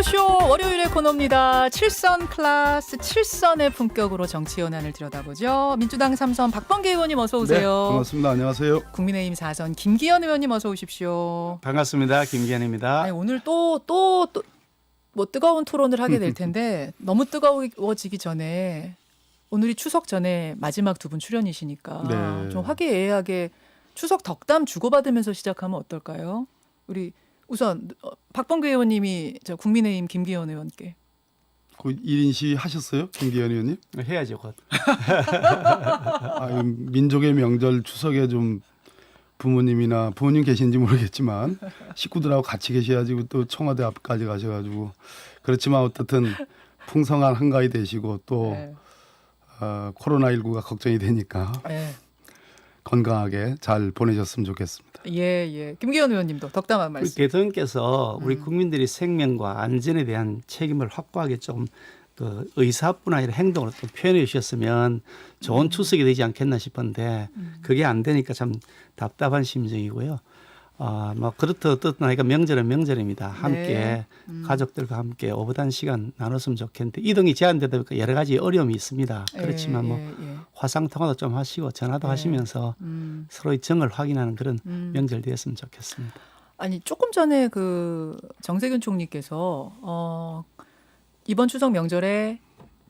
라디오쇼 월요일의 코너입니다. 7선 클래스 7선의 품격으로 정치 현안을 들여다보죠. 민주당 3선 박범계 의원님 어서 오세요. 네, 반갑습니다. 안녕하세요. 국민의힘 4선 김기현 의원님 어서 오십시오. 반갑습니다. 김기현입니다. 아니, 오늘 또 뭐 뜨거운 토론을 하게 될 텐데 너무 뜨거워지기 전에 오늘이 추석 전에 마지막 두 분 출연이시니까 네. 좀 화기애애하게 추석 덕담 주고받으면서 시작하면 어떨까요? 우리 우선 박범계 의원님이 저 국민의힘 김기현 의원께. 그 1인시 하셨어요? 김기현 의원님? 해야죠. 곧. 민족의 명절 추석에 좀 부모님이나 부모님 계신지 모르겠지만 식구들하고 같이 계셔야지 또 청와대 앞까지 가셔가지고 그렇지만 어떻든 풍성한 한가위 되시고 또 네. 코로나19가 걱정이 되니까 네. 건강하게 잘 보내셨으면 좋겠습니다. 예. 김기현 의원님도 덕담 한 말씀. 대통령께서 우리 국민들의 생명과 안전에 대한 책임을 확고하게 좀 그 의사뿐 아니라 행동으로 또 표현해 주셨으면 좋은 추석이 되지 않겠나 싶은데 그게 안 되니까 참 답답한 심정이고요. 뭐 그렇다 어떻든 하니까 명절은 명절입니다. 함께 가족들과 함께 오붓한 시간 나눴으면 좋겠는데 이동이 제한되다 보니까 여러 가지 어려움이 있습니다. 그렇지만 뭐 화상 통화도 좀 하시고 전화도 하시면서 서로의 정을 확인하는 그런 명절 되었으면 좋겠습니다. 아니 조금 전에 그 정세균 총리께서 이번 추석 명절에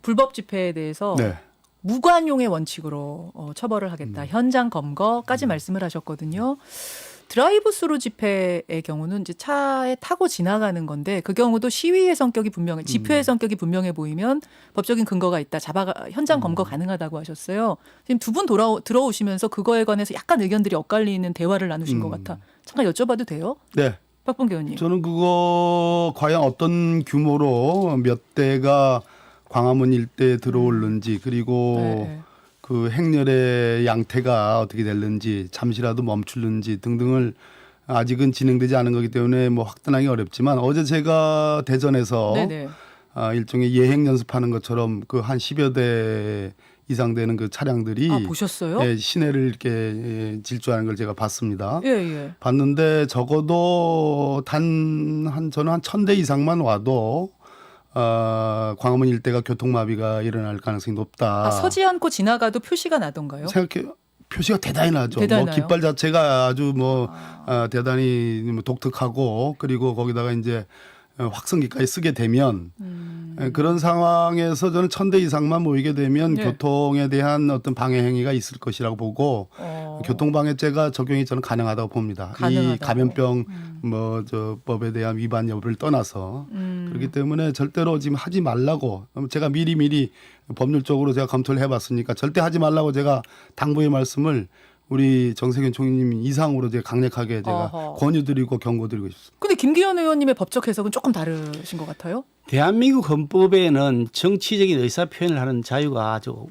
불법 집회에 대해서 네. 무관용의 원칙으로 처벌을 하겠다. 현장 검거까지 말씀을 하셨거든요. 드라이브스루 집회의 경우는 이제 차에 타고 지나가는 건데 그 경우도 시위의 성격이 분명해, 집회의 성격이 분명해 보이면 법적인 근거가 있다. 현장 검거 가능하다고 하셨어요. 지금 두 분 들어오시면서 그거에 관해서 약간 의견들이 엇갈리는 대화를 나누신 것 같아. 잠깐 여쭤봐도 돼요? 네. 박범계 의원님. 저는 그거 과연 어떤 규모로 몇 대가 광화문 일대에 들어올는지 그리고 네. 그 행렬의 양태가 어떻게 될는지 잠시라도 멈출는지 등등을 아직은 진행되지 않은 거기 때문에 뭐 확단하기 어렵지만 어제 제가 대전에서 네네. 일종의 예행 연습하는 것처럼 그 한 10여 대 이상 되는 그 차량들이 보셨어요? 예, 시내를 이렇게 질주하는 걸 제가 봤습니다. 예. 봤는데 적어도 저는 한 1,000대 이상만 와도 광화문 일대가 교통마비가 일어날 가능성이 높다. 서지 않고 지나가도 표시가 나던가요? 생각해 표시가 대단히 나죠. 대단히 뭐 나요? 깃발 자체가 아주 대단히 뭐 독특하고 그리고 거기다가 이제 확성기까지 쓰게 되면 그런 상황에서 저는 1,000대 이상만 모이게 되면 네. 교통에 대한 어떤 방해 행위가 있을 것이라고 보고 교통방해죄가 적용이 저는 가능하다고 봅니다. 가능하다고. 이 감염병 법에 대한 위반 여부를 떠나서 그렇기 때문에 절대로 지금 하지 말라고 제가 미리 법률적으로 제가 검토를 해봤으니까 절대 하지 말라고 제가 당부의 말씀을 우리 정세균 총리님 이상으로 제가 강력하게 제가 권유드리고 경고드리고 싶습니다. 근데 김기현 의원님의 법적 해석은 조금 다르신 것 같아요. 대한민국 헌법에는 정치적인 의사표현을 하는 자유가 아주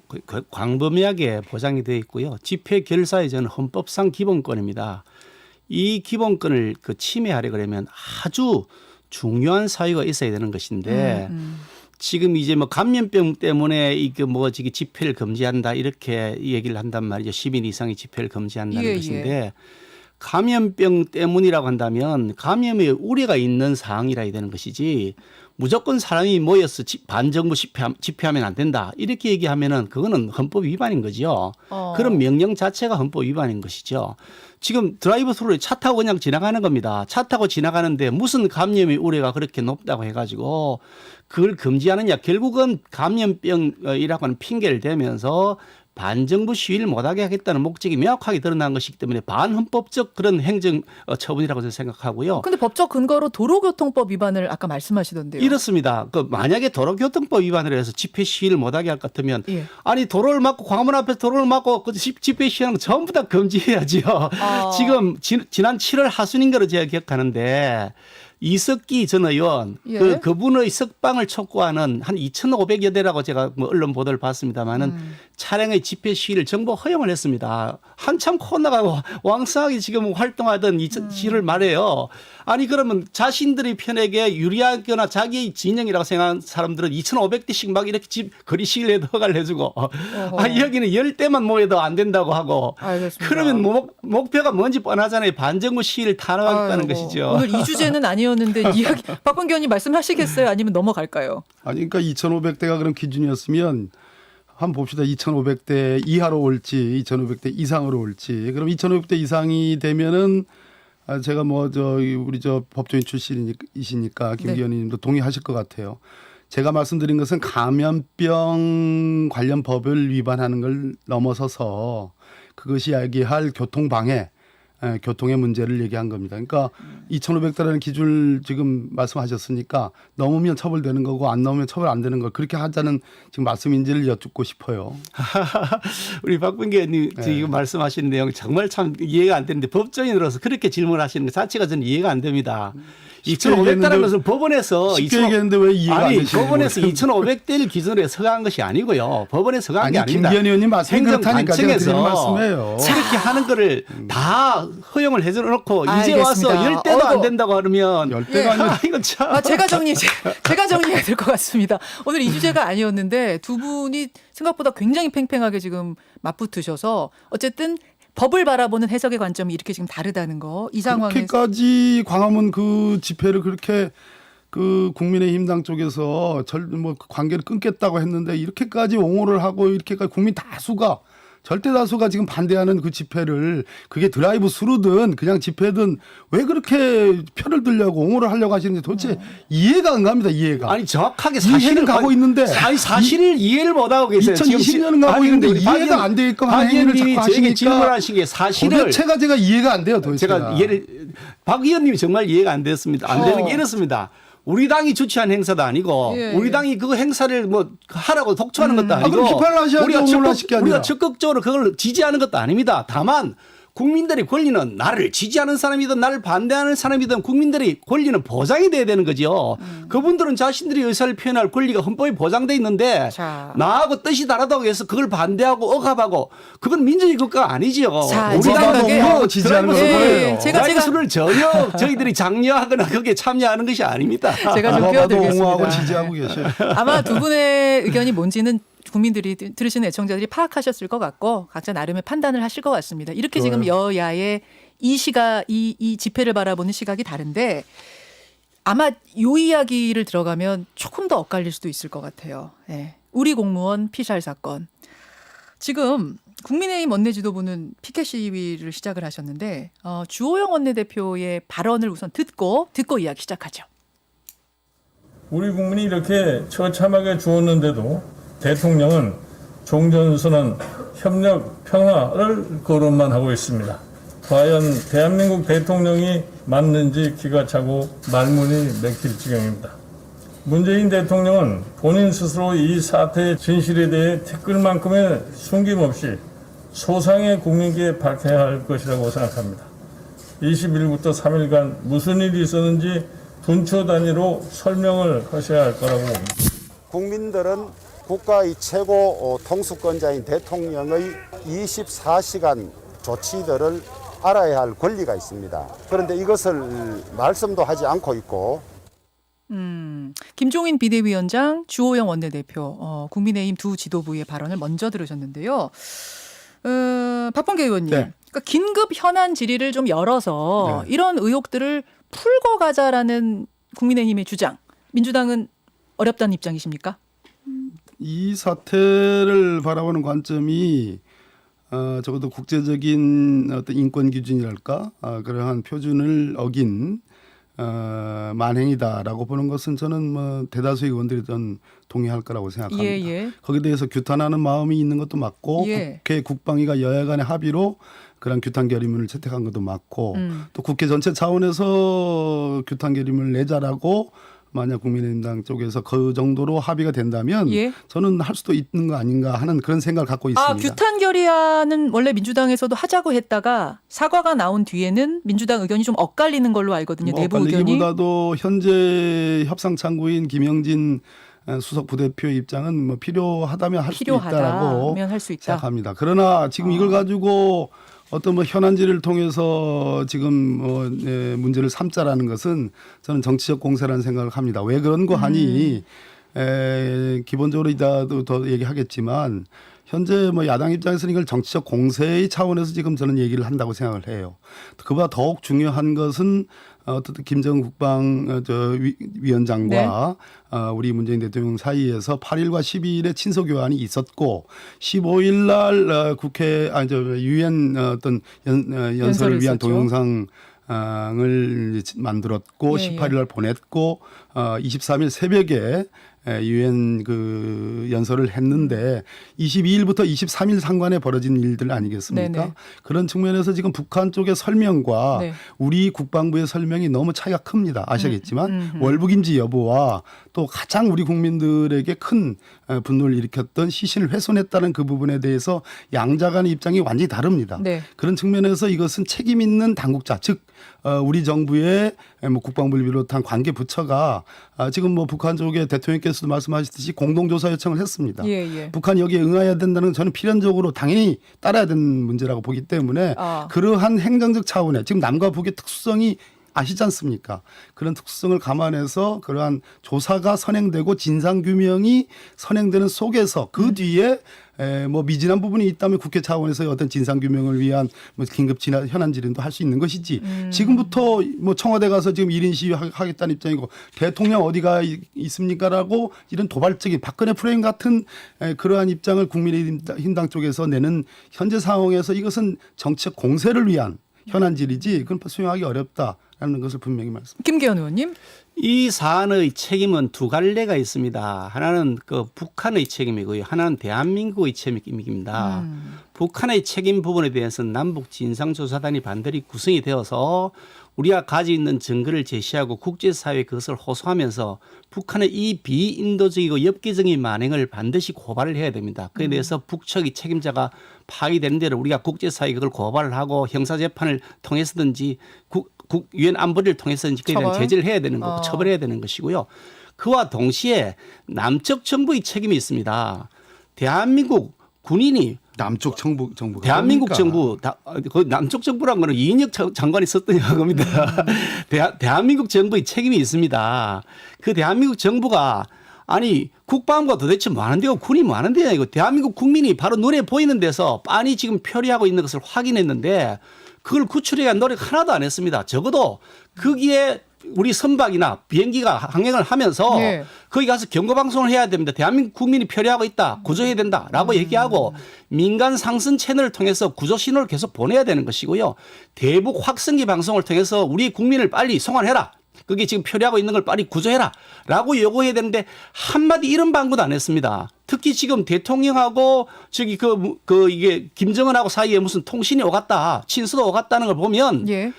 광범위하게 보장이 되어 있고요. 집회 결사의 저는 헌법상 기본권입니다. 이 기본권을 침해하려 그러면 아주 중요한 사유가 있어야 되는 것인데 지금 이제 뭐 감염병 때문에 지금 집회를 금지한다 이렇게 얘기를 한단 말이죠. 10인 이상의 집회를 금지한다는 것인데 감염병 때문이라고 한다면 감염의 우려가 있는 사항이라야 되는 것이지 무조건 사람이 모여서 반정부 집회하면 안 된다 이렇게 얘기하면은 그거는 헌법 위반인 거죠. 그런 명령 자체가 헌법 위반인 것이죠. 지금 드라이브 스루에 차 타고 그냥 지나가는 겁니다. 차 타고 지나가는데 무슨 감염의 우려가 그렇게 높다고 해가지고 그걸 금지하느냐. 결국은 감염병이라고 하는 핑계를 대면서 반정부 시위를 못하게 하겠다는 목적이 명확하게 드러난 것이기 때문에 반헌법적 그런 행정 처분이라고 저는 생각하고요. 근데 법적 근거로 도로교통법 위반을 아까 말씀하시던데요. 이렇습니다. 만약에 도로교통법 위반을 해서 집회 시위를 못하게 할 것 같으면 아니 도로를 막고 광화문 앞에서 도로를 막고 집회 시위하는 거 전부 다 금지해야죠. 지금 지난 7월 하순인 거로 제가 기억하는데 이석기 전 의원 그분의 석방을 촉구하는 한 2,500여 대라고 제가 뭐 언론 보도를 봤습니다만은 차량의 집회 시위를 정부가 허용을 했습니다. 한참 코로나가 왕성하게 지금 활동하던 이 시를 말해요. 아니 그러면 자신들의 편에게 유리하거나 자기의 진영이라고 생각하는 사람들은 2,500대씩 막 이렇게 거리 시위를 해도 허가를 해주고 여기는 10대만 모여도 안 된다고 하고 알겠습니다. 그러면 목표가 뭔지 뻔하잖아요. 반정부 시위를 탄압하겠다는 것이죠. 오늘 이 주제는 아니었는데 이야기 박범계 의원님 말씀하시겠어요? 아니면 넘어갈까요? 아니 그러니까 2,500대가 그런 기준이었으면 한번 봅시다. 2,500대 이하로 올지 2,500대 이상으로 올지. 그럼 2,500대 이상이 되면은 제가 우리 법조인 출신이시니까 김 네. 의원님도 동의하실 것 같아요. 제가 말씀드린 것은 감염병 관련 법을 위반하는 걸 넘어서서 그것이 야기할 교통방해, 교통의 문제를 얘기한 겁니다. 그러니까 2,500대라는 기준을 지금 말씀하셨으니까 넘으면 처벌되는 거고 안 넘으면 처벌 안 되는 거 그렇게 하자는 지금 말씀인지를 여쭙고 싶어요. 우리 박범계 의원님 지금 말씀하시는 내용 정말 참 이해가 안 되는데 법조인으로서 그렇게 질문하시는 것 자체가 저는 이해가 안 됩니다. 2,500대라는 것은 법원에서 쉽게 얘기했는데 왜 이해가 안 되시는지 법원에서 2,500대를 기준으로 서가한 것이 아니고요. 법원에서 서가한 게 아닙니다. 김기현 의원님 말씀이 그렇다니까 제가 드리는 말씀이에요. 그렇게 하는 거를 다 허용을 해놓고 이제 알겠습니다. 와서 10대도 안 된다고 하면 10대가 아니라 이건 참. 제가 정리해야 될 것 같습니다. 오늘 이 주제가 아니었는데 두 분이 생각보다 굉장히 팽팽하게 지금 맞붙으셔서 어쨌든 법을 바라보는 해석의 관점이 이렇게 지금 다르다는 거. 이 상황에서 그렇게까지 광화문 그 집회를 그렇게 그 국민의힘당 쪽에서 관계를 끊겠다고 했는데 이렇게까지 옹호를 하고 이렇게까지 국민 다수가 절대 다수가 지금 반대하는 그 집회를 그게 드라이브 스루든 그냥 집회든 왜 그렇게 편을 들려고 옹호를 하려고 하시는지 도대체 이해가 안 갑니다. 이해가. 아니 정확하게 이해는 사실을 가고 있는데 사실을 이해를 못 하고 계세요. 2020년은 가고 있는데 이해가 안 되게끔 하는 행위를 자꾸 저에게 하시니까 질문하신 게 사실을 도대체가 제가 이해가 안 돼요. 도대체. 제가 박 의원님이 정말 이해가 안 됐습니다. 안 되는 게 이렇습니다. 우리 당이 주최한 행사도 아니고 우리 당이 그 행사를 하라고 독촉하는 것도 아니고 그럼 비판을 하셔야죠. 옹호를 하실 게 아니라. 우리가 적극적으로 그걸 지지하는 것도 아닙니다. 다만 국민들의 권리는 나를 지지하는 사람이든 나를 반대하는 사람이든 국민들의 권리는 보장이 돼야 되는 거죠. 그분들은 자신들의 의사를 표현할 권리가 헌법에 보장돼 있는데 나하고 뜻이 다르다고 해서 그걸 반대하고 억압하고 그건 민주주의 국가가 아니죠. 자, 우리 당은 지지하는 거예요. 드라이브스루를 전혀 저희들이 장려하거나 거기에 참여하는 것이 아닙니다. 제가 좀 옹호하고 끼어들겠습니다. 지지하고 계셔요. 아마 두 분의 의견이 뭔지는 국민들이 들으시는 애청자들이 파악하셨을 것 같고 각자 나름의 판단을 하실 것 같습니다. 이렇게 지금 여야의 이 집회를 바라보는 시각이 다른데 아마 요 이야기를 들어가면 조금 더 엇갈릴 수도 있을 것 같아요. 네. 우리 공무원 피살 사건. 지금 국민의힘 원내지도부는 피켓 시위를 시작을 하셨는데 주호영 원내대표의 발언을 우선 듣고 이야기 시작하죠. 우리 국민이 이렇게 처참하게 죽었는데도 대통령은 종전선언, 협력, 평화를 거론만 하고 있습니다. 과연 대한민국 대통령이 맞는지 기가 차고 말문이 막힐 지경입니다. 문재인 대통령은 본인 스스로 이 사태의 진실에 대해 티끌만큼의 숨김없이 소상의 국민께 밝혀야 할 것이라고 생각합니다. 20일부터 3일간 무슨 일이 있었는지 분초 단위로 설명을 하셔야 할 거라고 봅니다. 국민들은 국가의 최고 통수권자인 대통령의 24시간 조치들을 알아야 할 권리가 있습니다. 그런데 이것을 말씀도 하지 않고 있고 김종인 비대위원장, 주호영 원내대표, 국민의힘 두 지도부의 발언을 먼저 들으셨는데요. 박범계 의원님, 네. 그러니까 긴급 현안 질의를 좀 열어서 이런 의혹들을 풀고 가자라는 국민의힘의 주장. 민주당은 어렵다는 입장이십니까? 이 사태를 바라보는 관점이 적어도 국제적인 어떤 인권 기준이랄까 그러한 표준을 어긴 만행이다라고 보는 것은 저는 대다수의 의원들이 전 동의할 거라고 생각합니다. 거기에 대해서 규탄하는 마음이 있는 것도 맞고 국회 국방위가 여야 간의 합의로 그런 규탄 결의문을 채택한 것도 맞고 또 국회 전체 차원에서 규탄 결의문을 내자라고 만약 국민의힘당 쪽에서 그 정도로 합의가 된다면 저는 할 수도 있는 거 아닌가 하는 그런 생각을 갖고 있습니다. 규탄 결의안은 원래 민주당에서도 하자고 했다가 사과가 나온 뒤에는 민주당 의견이 좀 엇갈리는 걸로 알거든요. 내부 의견이. 엇갈리기보다도 현재 협상창구인 김영진 수석 부대표의 입장은 뭐 필요하다면 할 수 있다라고 필요하다면 할 수 있다. 생각합니다. 그러나 지금 이걸 가지고 어떤 뭐 현안지를 통해서 지금 문제를 삼자라는 것은 저는 정치적 공세라는 생각을 합니다. 왜 그런 거 하니 기본적으로 이따도 더 얘기하겠지만 현재 뭐 야당 입장에서는 이걸 정치적 공세의 차원에서 지금 저는 얘기를 한다고 생각을 해요. 그보다 더욱 중요한 것은 어떻든 김정은 국방위원장과 우리 문재인 대통령 사이에서 8일과 12일에 친서 교환이 있었고 15일 날 국회 유엔 어떤 연설을 위한 있었죠. 동영상 을 만들었고 예, 18일 날 보냈고 23일 새벽에 유엔 그 연설을 했는데 22일부터 23일 상관에 벌어진 일들 아니겠습니까? 네네. 그런 측면에서 지금 북한 쪽의 설명과 네. 우리 국방부의 설명이 너무 차이가 큽니다. 아시겠지만 월북인지 여부와 또 가장 우리 국민들에게 큰 분노를 일으켰던 시신을 훼손했다는 그 부분에 대해서 양자 간의 입장이 완전히 다릅니다. 네. 그런 측면에서 이것은 책임 있는 당국자 즉 우리 정부의 뭐 국방부를 비롯한 관계 부처가 지금 뭐 북한 쪽에 대통령께서도 말씀하셨듯이 공동조사 요청을 했습니다. 예. 북한이 여기에 응해야 된다는 건 저는 필연적으로 당연히 따라야 되는 문제라고 보기 때문에 그러한 행정적 차원에 지금 남과 북의 특수성이 아시지 않습니까? 그런 특수성을 감안해서 그러한 조사가 선행되고 진상규명이 선행되는 속에서 그 뒤에 뭐 미진한 부분이 있다면 국회 차원에서 어떤 진상규명을 위한 뭐 긴급 현안 질의도 할 수 있는 것이지 지금부터 뭐 청와대 가서 지금 1인 시위 하겠다는 입장이고 대통령 어디가 있습니까라고 이런 도발적인 박근혜 프레임 같은 그러한 입장을 국민의힘당 쪽에서 내는 현재 상황에서 이것은 정치적 공세를 위한 현안 질의지 그건 수용하기 어렵다라는 것을 분명히 말씀드립니다. 김기현 의원님. 이 사안의 책임은 두 갈래가 있습니다. 하나는 그 북한의 책임이고요. 하나는 대한민국의 책임입니다. 북한의 책임 부분에 대해서는 남북 진상조사단이 반드시 구성이 되어서 우리가 가지고 있는 증거를 제시하고 국제사회에 그것을 호소하면서 북한의 이 비인도적이고 엽기적인 만행을 반드시 고발을 해야 됩니다. 그에 대해서 북측의 책임자가 파악되는 대로 우리가 국제사회에 그걸 고발을 하고 형사재판을 통해서든지 유엔 안보리를 통해서든지 그에 대한 처벌? 제재를 해야 되는 거고 처벌해야 되는 것이고요. 그와 동시에 남측 정부의 책임이 있습니다. 대한민국 군인이 남쪽 정부가 대한민국 뭡니까? 정부, 그 남쪽 정부란 거는 이인혁 장관이 썼던 겁니다. 대한민국 정부의 책임이 있습니다. 그 대한민국 정부가 아니 국방부가 도대체 뭐 하는데요? 군이 뭐 하는데요? 이거 대한민국 국민이 바로 눈에 보이는 데서 빤히 지금 표리하고 있는 것을 확인했는데 그걸 구출하기 위한 노력 하나도 안 했습니다. 적어도 거기에 우리 선박이나 비행기가 항행을 하면서 네. 거기 가서 경고방송을 해야 됩니다. 대한민국 국민이 표류하고 있다. 구조해야 된다라고 얘기하고 민간 상선 채널을 통해서 구조 신호를 계속 보내야 되는 것이고요. 대북 확성기 방송을 통해서 우리 국민을 빨리 송환해라. 그게 지금 표류하고 있는 걸 빨리 구조해라. 라고 요구해야 되는데 한마디 이런 방구도 안 했습니다. 특히 지금 대통령하고 저기 이게 김정은하고 사이에 무슨 통신이 오갔다. 친서도 오갔다는 걸 보면 예.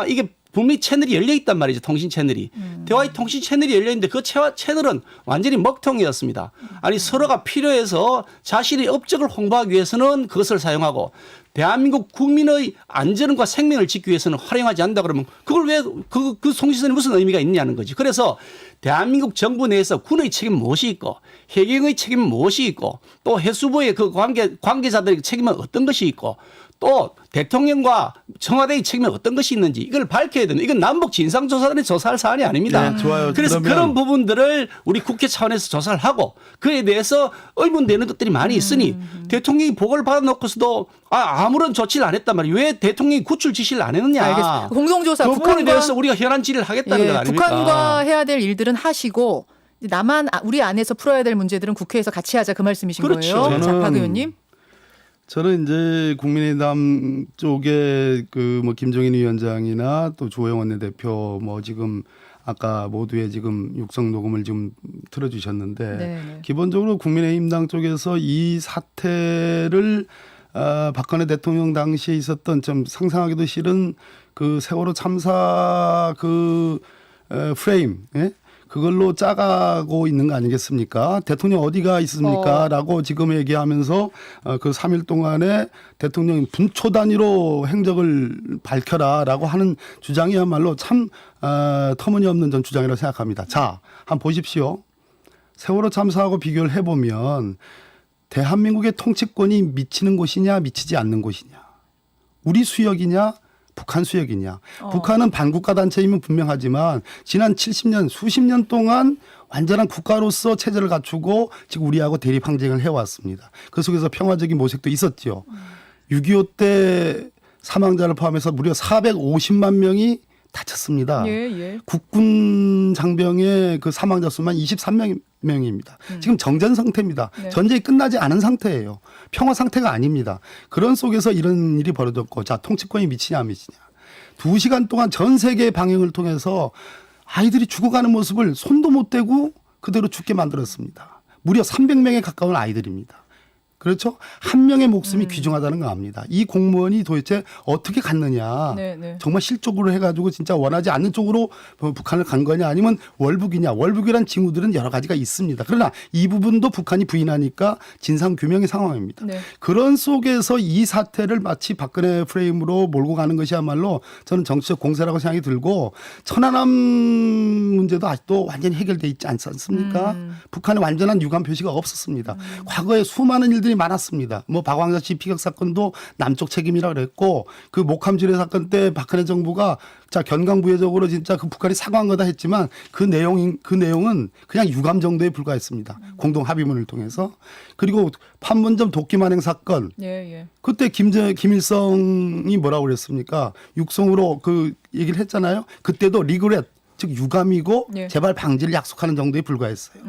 이게 분명히 채널이 열려 있단 말이죠. 통신 채널이. 대화의 통신 채널이 열려 있는데 그 채널은 완전히 먹통이었습니다. 아니 서로가 필요해서 자신의 업적을 홍보하기 위해서는 그것을 사용하고 대한민국 국민의 안전과 생명을 지키기 위해서는 활용하지 않는다 그러면 그걸 왜 그 통신선이 무슨 의미가 있냐는 거지. 그래서 대한민국 정부 내에서 군의 책임 무엇이 있고 해경의 책임은 무엇이 있고 또 해수부의 그 관계자들의 책임은 어떤 것이 있고 또 대통령과 청와대의 책임은 어떤 것이 있는지 이걸 밝혀야 되는 이건 남북 진상조사단이 조사할 사안이 아닙니다. 네, 좋아요. 그래서 그런 부분들을 우리 국회 차원에서 조사를 하고 그에 대해서 의문되는 것들이 많이 있으니 대통령이 보고를 받아놓고서도 아무런 조치를 안 했단 말이에요. 왜 대통령이 구출 지시를 안 했느냐. 알겠습니다. 공동조사 그 부분에 대해서 우리가 현안 질의를 하겠다는 것 아닙니까? 북한과 해야 될 일들은 하시고 우리 안에서 풀어야 될 문제들은 국회에서 같이 하자 그 말씀이신 그렇죠. 거예요. 자, 박 의원님. 저는 이제 국민의당 쪽에 그 뭐 김종인 위원장이나 또 주호영 원내대표 뭐 지금 아까 모두의 지금 육성 녹음을 지금 틀어주셨는데 네. 기본적으로 국민의힘당 쪽에서 이 사태를 박근혜 대통령 당시에 있었던 좀 상상하기도 싫은 그 세월호 참사 그 프레임, 예? 그걸로 짜가고 있는 거 아니겠습니까? 대통령 어디가 있습니까? 라고 지금 얘기하면서 그 3일 동안에 대통령이 분초 단위로 행적을 밝혀라 라고 하는 주장이야말로 참 터무니없는 전 주장이라고 생각합니다. 자, 한번 보십시오. 세월호 참사하고 비교를 해보면 대한민국의 통치권이 미치는 곳이냐 미치지 않는 곳이냐, 우리 수역이냐 북한 수역이냐. 북한은 반국가 단체이면 분명하지만 지난 70년 수십 년 동안 완전한 국가로서 체제를 갖추고 지금 우리하고 대립 항쟁을 해왔습니다. 그 속에서 평화적인 모색도 있었죠. 6.25 때 사망자를 포함해서 무려 450만 명이 다쳤습니다. 예. 국군 장병의 그 사망자 수만 23명입니다. 지금 정전 상태입니다. 네. 전쟁이 끝나지 않은 상태예요. 평화 상태가 아닙니다. 그런 속에서 이런 일이 벌어졌고, 자, 통치권이 미치냐 안 미치냐. 2시간 동안 전 세계 방영을 통해서 아이들이 죽어가는 모습을 손도 못 대고 그대로 죽게 만들었습니다. 무려 300명에 가까운 아이들입니다. 그렇죠? 한 명의 목숨이 귀중하다는 거 압니다. 이 공무원이 도대체 어떻게 갔느냐. 네. 정말 실족으로 해가지고 진짜 원하지 않는 쪽으로 북한을 간 거냐 아니면 월북이냐. 월북이란 징후들은 여러 가지가 있습니다. 그러나 이 부분도 북한이 부인하니까 진상규명의 상황입니다. 네. 그런 속에서 이 사태를 마치 박근혜 프레임으로 몰고 가는 것이야말로 저는 정치적 공세라고 생각이 들고, 천안함 문제도 아직도 완전히 해결돼 있지 않지 않습니까? 북한에 완전한 유감 표시가 없었습니다. 과거에 수많은 일들이 많았습니다. 뭐 박광자 씨 피격 사건도 남쪽 책임이라 그랬고, 그 목함지뢰 사건 때 박근혜 정부가 자 견강부회적으로 진짜 그 북한이 사과한 거다 했지만 그 내용은 그냥 유감 정도에 불과했습니다. 공동 합의문을 통해서. 그리고 판문점 도끼만행 사건. 예. 그때 김일성이 뭐라고 그랬습니까? 육성으로 그 얘기를 했잖아요. 그때도 리그렛, 즉 유감이고 예. 재발 방지를 약속하는 정도에 불과했어요.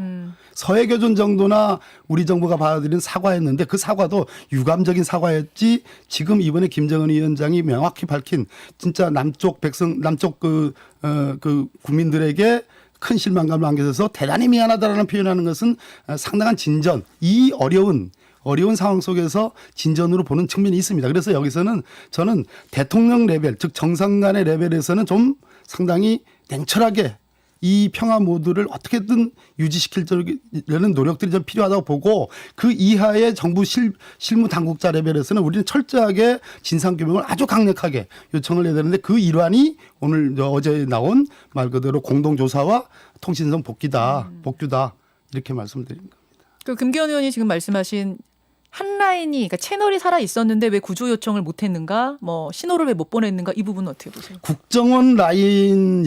서해교전 정도나 우리 정부가 받아들인 사과였는데 그 사과도 유감적인 사과였지, 지금 이번에 김정은 위원장이 명확히 밝힌 진짜 남쪽 국민들에게 큰 실망감을 안겨줘서 대단히 미안하다라는 표현하는 것은 상당한 진전, 이 어려운 상황 속에서 진전으로 보는 측면이 있습니다. 그래서 여기서는 저는 대통령 레벨, 즉 정상 간의 레벨에서는 좀 상당히 냉철하게 이 평화 모드를 어떻게든 유지시키려는 노력들이 좀 필요하다고 보고, 그 이하의 정부 실무 당국자 레벨에서는 우리는 철저하게 진상규명을 아주 강력하게 요청을 해야 되는데, 그 일환이 오늘 어제 나온 말 그대로 공동조사와 통신성 복귀다 이렇게 말씀드린 겁니다. 그 김기현 의원이 지금 말씀하신 한 라인이, 그러니까 채널이 살아 있었는데 왜 구조 요청을 못 했는가, 뭐 신호를 왜 못 보냈는가, 이 부분은 어떻게 보세요? 국정원 라인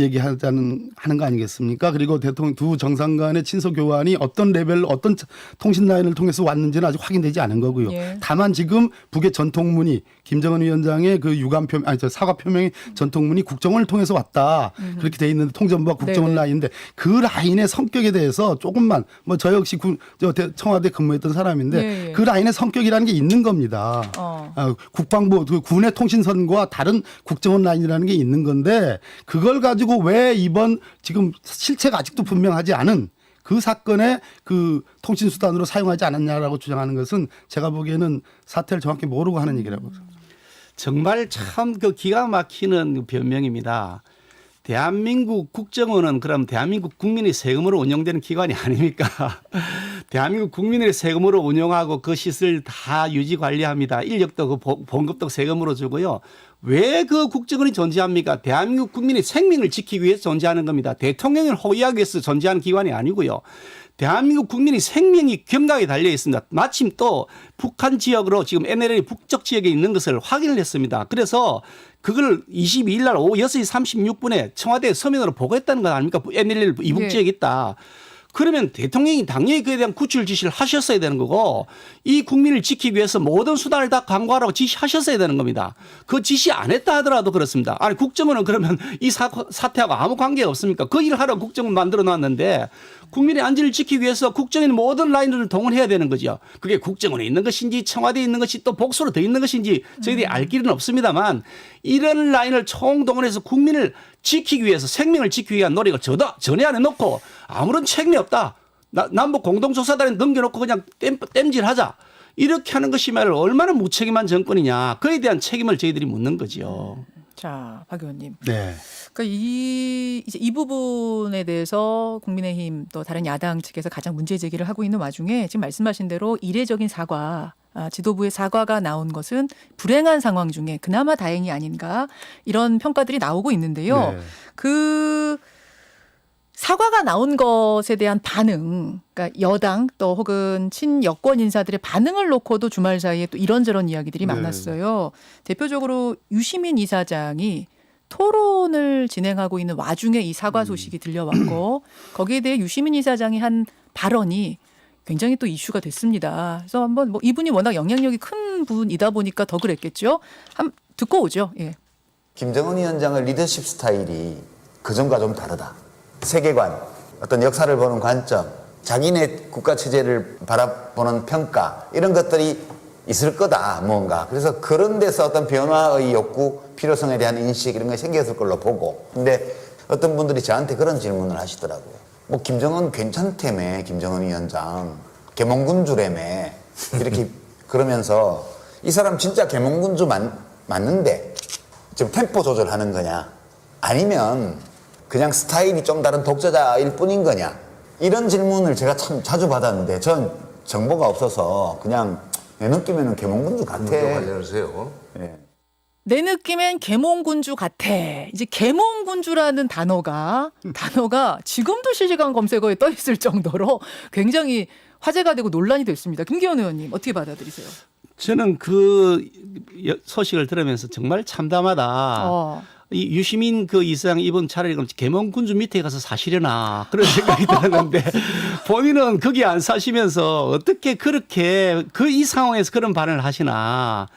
하는 거 아니겠습니까? 그리고 대통령 두 정상 간의 친서 교환이 어떤 레벨, 어떤 통신 라인을 통해서 왔는지는 아직 확인되지 않은 거고요. 예. 다만 지금 북의 전통문이, 김정은 위원장의 그 사과 표명의 전통문이 국정원을 통해서 왔다. 그렇게 돼 있는데, 통전부와 국정원 네네. 라인인데 그 라인의 성격에 대해서 조금만, 뭐 저 역시 청와대 근무했던 사람인데 예. 그 라인의 성격이라는 게 있는 겁니다. 국방부, 그 군의 통신선과 다른 국정원 라인이라는 게 있는 건데, 그걸 가지고 왜 이번 지금 실체가 아직도 분명하지 않은 그 사건의 그 통신수단으로 사용하지 않았냐라고 주장하는 것은 제가 보기에는 사태를 정확히 모르고 하는 얘기라고. 정말 참 그 기가 막히는 변명입니다. 대한민국 국정원은 그럼 대한민국 국민의 세금으로 운영되는 기관이 아닙니까? 대한민국 국민의 세금으로 운영하고 그 시설 다 유지 관리합니다. 인력도 그 봉급도 세금으로 주고요. 왜 그 국정원이 존재합니까? 대한민국 국민의 생명을 지키기 위해서 존재하는 겁니다. 대통령을 호위하기 위해서 존재하는 기관이 아니고요. 대한민국 국민의 생명이 겸강에 달려 있습니다. 마침 또 북한 지역으로 지금 NLL 북쪽 지역에 있는 것을 확인을 했습니다. 그래서 그걸 22일 날 오후 6시 36분에 청와대 서면으로 보고했다는 것 아닙니까? NLL 이북 지역에 있다. 그러면 대통령이 당연히 그에 대한 구출 지시를 하셨어야 되는 거고, 이 국민을 지키기 위해서 모든 수단을 다 강구하라고 지시하셨어야 되는 겁니다. 그 지시 안 했다 하더라도 그렇습니다. 아니 국정원은 그러면 이 사태하고 아무 관계가 없습니까? 그 일을 하라고 국정원 만들어 놨는데, 국민의 안전을 지키기 위해서 국정원의 모든 라인들을 동원해야 되는 거죠. 그게 국정원에 있는 것인지 청와대에 있는 것이 또 복수로 더 있는 것인지 저희들이 알 길은 없습니다만, 이런 라인을 총동원해서 국민을 지키기 위해서, 생명을 지키기 위한 노력을 전혀 안 해놓고 아무런 책임이 없다. 남북 공동조사단에 넘겨놓고 그냥 땜질하자. 이렇게 하는 것이 말을 얼마나 무책임한 정권이냐. 그에 대한 책임을 저희들이 묻는 거죠. 자, 박 의원님. 네. 그러니까 이제 이 부분에 대해서 국민의힘 또 다른 야당 측에서 가장 문제 제기를 하고 있는 와중에 지금 말씀하신 대로 이례적인 사과, 지도부의 사과가 나온 것은 불행한 상황 중에 그나마 다행이 아닌가, 이런 평가들이 나오고 있는데요. 네. 그 사과가 나온 것에 대한 반응, 그러니까 여당 또 혹은 친여권 인사들의 반응을 놓고도 주말 사이에 또 이런저런 이야기들이 네. 많았어요. 대표적으로 유시민 이사장이 토론을 진행하고 있는 와중에 이 사과 소식이 들려왔고 거기에 대해 유시민 이사장이 한 발언이 굉장히 또 이슈가 됐습니다. 그래서 한번 뭐 이분이 워낙 영향력이 큰 분이다 보니까 더 그랬겠죠. 한번 듣고 오죠. 예. 김정은 위원장의 리더십 스타일이 그전과 좀 다르다. 세계관, 어떤 역사를 보는 관점, 자기네 국가 체제를 바라보는 평가 이런 것들이 있을 거다 뭔가. 그래서 그런 데서 어떤 변화의 욕구, 필요성에 대한 인식 이런 게 생겼을 걸로 보고. 근데 어떤 분들이 저한테 그런 질문을 하시더라고요. 뭐 김정은 괜찮다며, 김정은 위원장 계몽군주라며 이렇게 그러면서 이 사람 진짜 계몽군주 맞는데 지금 템포 조절하는 거냐 아니면 그냥 스타일이 좀 다른 독재자일 뿐인 거냐 이런 질문을 제가 참 자주 받았는데 전 정보가 없어서 그냥 내 느낌에는 계몽군주 같아. 관련하세요. 예. 내 느낌엔 계몽군주 같아. 이제 계몽군주라는 단어가 지금도 실시간 검색어에 떠 있을 정도로 굉장히 화제가 되고 논란이 됐습니다. 김기현 의원님 어떻게 받아들이세요? 저는 그 소식을 들으면서 정말 참담하다. 이 유시민 그 이사장 이번 차라리 그럼 계몽군주 밑에 가서 사시려나 그런 생각이 들었는데 본인은 거기 안 사시면서 어떻게 그렇게 이 상황에서 그런 발언을 하시나.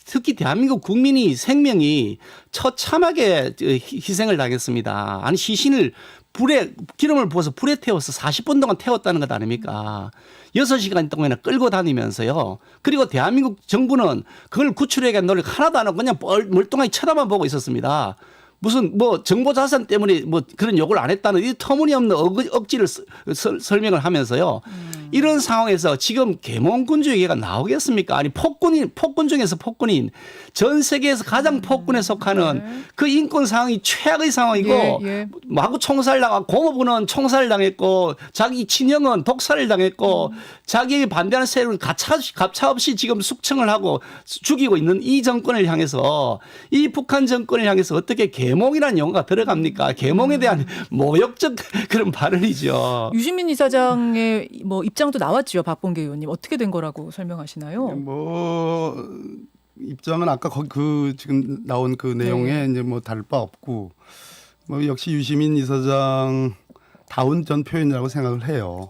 특히 대한민국 국민이 생명이 처참하게 희생을 당했습니다. 아니 시신을 기름을 부어서 불에 태워서 40분 동안 태웠다는 것 아닙니까? 6시간 동안이나 끌고 다니면서요. 그리고 대한민국 정부는 그걸 구출하기 위한 노력 하나도 안 하고 그냥 멀뚱하게 쳐다만 보고 있었습니다. 무슨 뭐 정보 자산 때문에 뭐 그런 욕을 안 했다는 이 터무니없는 억지를 설명을 하면서요. 이런 상황에서 지금 계몽군주 얘기가 나오겠습니까? 아니 폭군 중에서 폭군인 전 세계에서 가장 폭군에 속하는 그 인권 상황이 최악의 상황이고 마구 총살당하고 고모부는 총살당했고 자기 친형은 독살을 당했고 자기 반대하는 세력은 가차없이 지금 숙청을 하고 죽이고 있는 이 정권을 향해서 이 북한 정권을 향해서 어떻게 계몽이라는 용어가 들어갑니까? 계몽에 대한 모욕적 그런 발언이죠. 유시민 이사장의 뭐 입장도 나왔죠. 박범계 의원님 어떻게 된 거라고 설명하시나요? 뭐 입장은 아까 거기 그 지금 나온 그 내용에 이제 뭐 다를 바 없고 뭐 역시 유시민 이사장 다운 전 표현이라고 생각을 해요.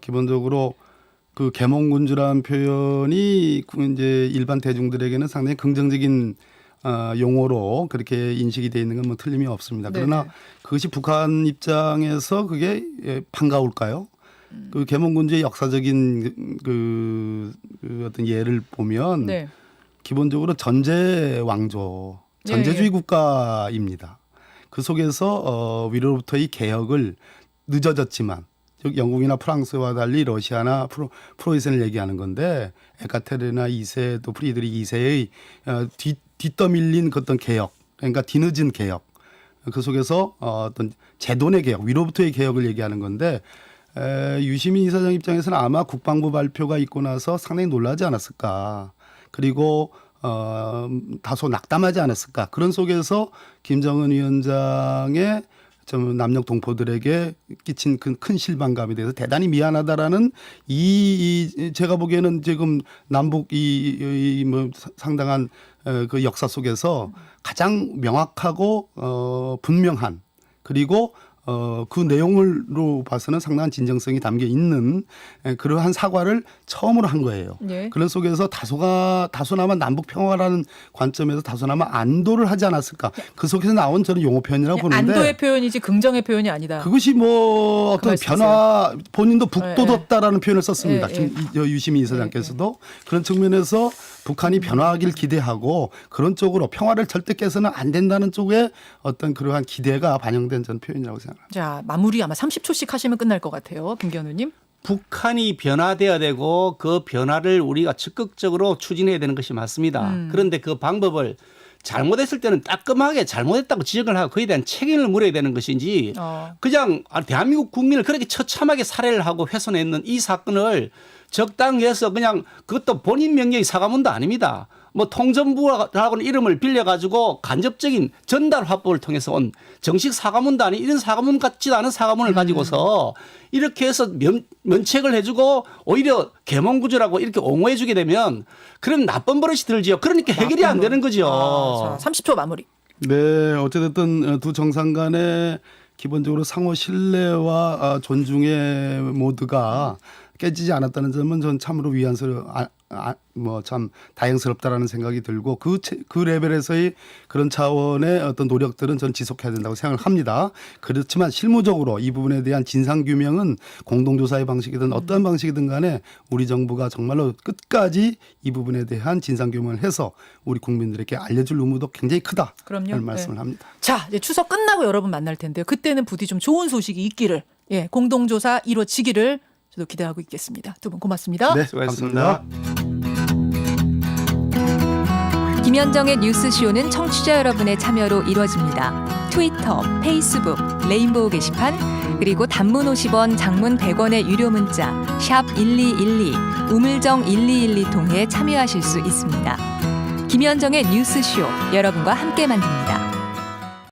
기본적으로 그 계몽군주라는 표현이 이제 일반 대중들에게는 상당히 긍정적인 용어로 그렇게 인식이 돼 있는 건 뭐 틀림이 없습니다. 그러나 그것이 북한 입장에서 그게 반가울까요? 그 계몽군주의 역사적인 그 어떤 예를 보면 기본적으로 전제 왕조, 전제주의 국가입니다. 그 속에서 위로부터의 개혁을 늦어졌지만 즉 영국이나 프랑스와 달리 러시아나 프로이센을 얘기하는 건데 에카테르나 2세 또 프리드리히 2세의 뒤떠밀린 그 어떤 개혁, 그러니까 뒤늦은 개혁, 그 속에서 어떤 제도의 개혁, 위로부터의 개혁을 얘기하는 건데 유시민 이사장 입장에서는 아마 국방부 발표가 있고 나서 상당히 놀라지 않았을까. 그리고 다소 낙담하지 않았을까. 그런 속에서 김정은 위원장의 좀 남녘 동포들에게 끼친 큰 실망감에 대해서 대단히 미안하다라는 제가 보기에는 지금 남북 뭐 상당한 그 역사 속에서 가장 명확하고 분명한 그리고 그 내용으로 봐서는 상당한 진정성이 담겨 있는 그러한 사과를 처음으로 한 거예요. 그런 속에서 다소나마 남북 평화라는 관점에서 다소나마 안도를 하지 않았을까. 그 속에서 나온 저는 용어 표현이라고 보는데. 안도의 표현이지 긍정의 표현이 아니다. 그것이 뭐 어떤 변화, 본인도 북돋았다라는 표현을 썼습니다. 유시민 이사장께서도. 그런 측면에서 북한이 변화하길 기대하고 그런 쪽으로 평화를 절대 깨서는 안 된다는 쪽에 어떤 그러한 기대가 반영된 전 표현이라고 생각합니다. 자, 마무리 아마 30초씩 하시면 끝날 것 같아요. 김기현 의원님. 북한이 변화돼야 되고 그 변화를 우리가 적극적으로 추진해야 되는 것이 맞습니다. 그런데 그 방법을 잘못했을 때는 따끔하게 잘못했다고 지적을 하고 그에 대한 책임을 물어야 되는 것인지 그냥 대한민국 국민을 그렇게 처참하게 살해를 하고 훼손했는 이 사건을 적당히 해서 그냥 그것도 본인 명령의 사과문도 아닙니다. 뭐 통전부라고는 이름을 빌려가지고 간접적인 전달 화법을 통해서 온 정식 사과문도 아닌 이런 사과문 같지도 않은 사과문을 가지고서 이렇게 해서 면책을 해주고 오히려 계몽구조라고 이렇게 옹호해주게 되면 그럼 나쁜 버릇이 들지요. 그러니까 해결이 안 되는 거죠. 자, 30초 마무리. 네, 어쨌든 두 정상 간에 기본적으로 상호 신뢰와 존중의 모두가 깨지지 않았다는 점은 전 참으로 뭐 참 다행스럽다라는 생각이 들고 그 레벨에서의 그런 차원의 어떤 노력들은 전 지속해야 된다고 생각을 합니다. 그렇지만 실무적으로 이 부분에 대한 진상 규명은 공동조사의 방식이든 어떠한 방식이든 간에 우리 정부가 정말로 끝까지 이 부분에 대한 진상 규명을 해서 우리 국민들에게 알려줄 의무도 굉장히 크다. 그럼요. 이런 말씀을 네. 합니다. 자, 이제 추석 끝나고 여러분 만날 텐데요. 그때는 부디 좀 좋은 소식이 있기를, 예, 공동조사 이루어지기를 저도 기대하고 있겠습니다. 두 분 고맙습니다. 네, 수고하셨습니다. 감사합니다. 김현정의 뉴스쇼는 청취자 여러분의 참여로 이루어집니다. 트위터, 페이스북, 레인보우 게시판, 그리고 단문 50원, 장문 100원의 유료 문자 샵 1212, 우물정 1212 통해 참여하실 수 있습니다. 김현정의 뉴스쇼, 여러분과 함께 만듭니다.